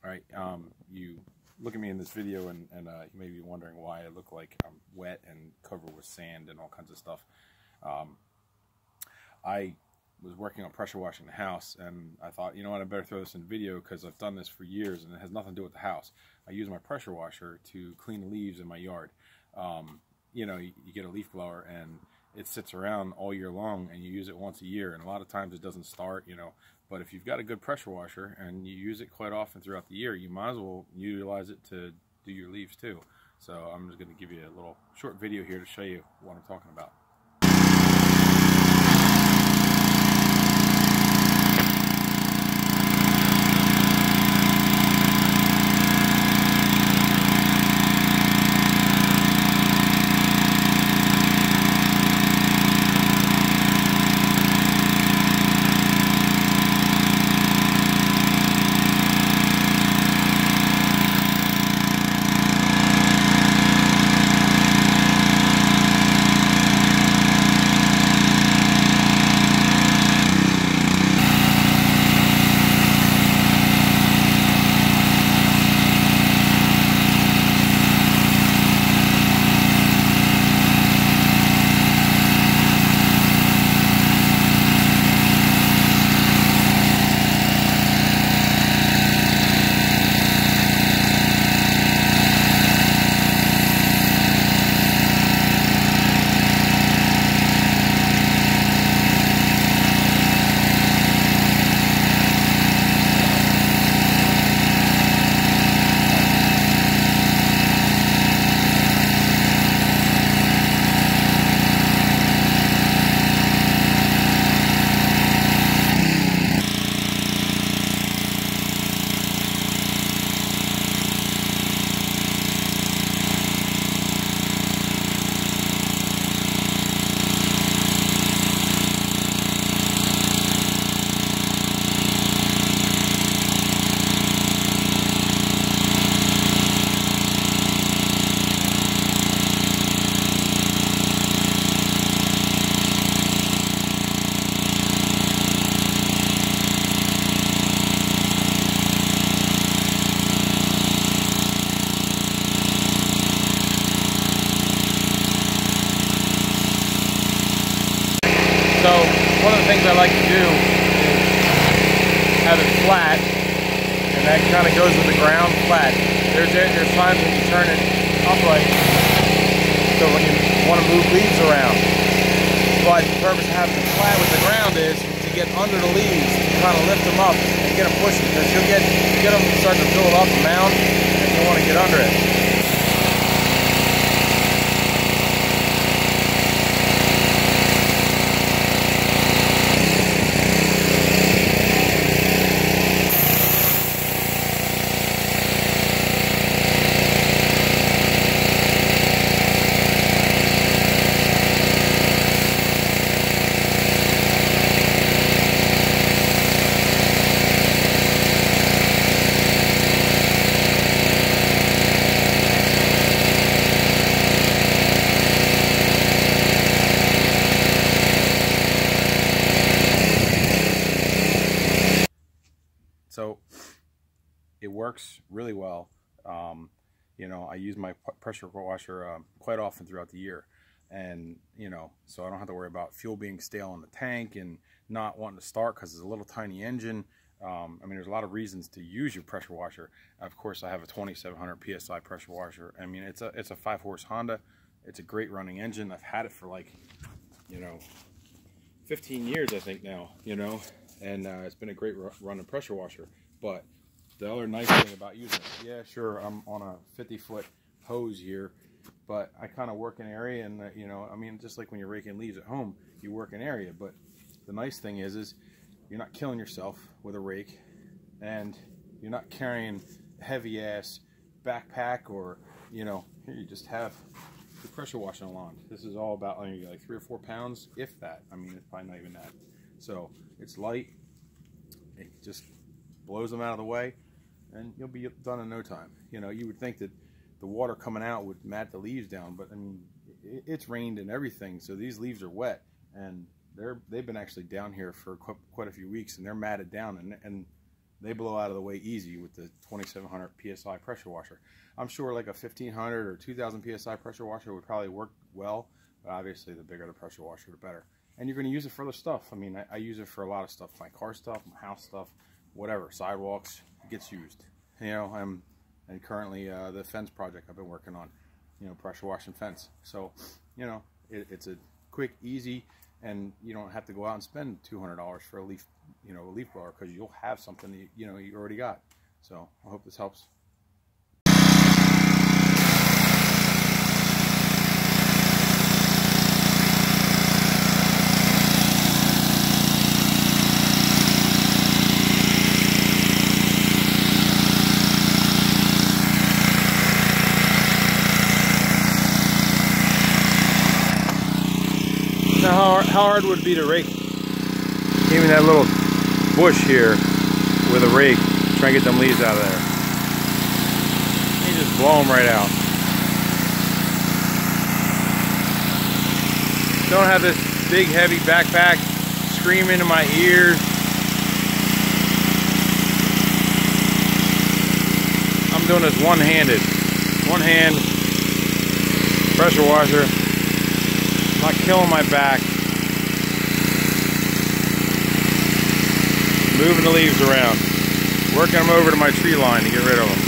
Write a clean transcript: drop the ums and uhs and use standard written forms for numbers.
All right, you look at me in this video and you may be wondering why I look like I'm wet and covered with sand and all kinds of stuff. I was working on pressure washing the house, and I thought, you know what, I better throw this in video because I've done this for years and it has nothing to do with the house. I use my pressure washer to clean the leaves in my yard. You know, you get a leaf blower and it sits around all year long, and you use it once a year, and a lot of times it doesn't start, you know. But if you've got a good pressure washer and you use it quite often throughout the year, you might as well utilize it to do your leaves too. So I'm just going to give you a little short video here to show you what I'm talking about. So one of the things I like to do is have it flat, and that kind of goes with the ground flat. There's times when you turn it upright, so when you want to move leaves around. But the purpose of having it flat with the ground is to get under the leaves, to kind of lift them up and get them pushing, because you'll get them starting to build up a mound, and you want to get under it. So it works really well. You know, I use my pressure washer quite often throughout the year, and you know, so I don't have to worry about fuel being stale in the tank and not wanting to start because it's a little tiny engine. I mean, there's a lot of reasons to use your pressure washer. Of course, I have a 2700 psi pressure washer. I mean, it's a 5-horse Honda. It's a great running engine. I've had it for like, you know, 15 years I think now, you know, and it's been a great running pressure washer. But the other nice thing about using it, yeah, sure, I'm on a 50-foot hose here, but I kind of work an area, and you know, I mean, just like when you're raking leaves at home, you work an area. But the nice thing is you're not killing yourself with a rake, and you're not carrying a heavy ass backpack, or you know, here you just have your pressure washing along. This is all about like 3 or 4 pounds, if that. I mean, it's probably not even that. So it's light. It just blows them out of the way, and you'll be done in no time. You know, you would think that the water coming out would mat the leaves down, but I mean, it's rained and everything, so these leaves are wet, and they've been actually down here for quite a few weeks, and they're matted down, and they blow out of the way easy with the 2700 psi pressure washer. I'm sure like a 1500 or 2000 psi pressure washer would probably work well, but obviously the bigger the pressure washer, the better. And you're going to use it for other stuff. I mean, I use it for a lot of stuff, my car stuff, my house stuff, whatever, sidewalks, it gets used. You know, and currently the fence project I've been working on, you know, pressure washing fence. So, you know, it's a quick, easy, and you don't have to go out and spend $200 for a leaf, you know, a leaf blower, because you'll have something that, you know, you already got. So I hope this helps. Now, how hard would it be to rake even that little bush here with a rake, try and get them leaves out of there? You just blow them right out. Don't have this big heavy backpack screaming into my ears. I'm doing this one-handed. One hand pressure washer. Not killing my back. Moving the leaves around. Working them over to my tree line to get rid of them.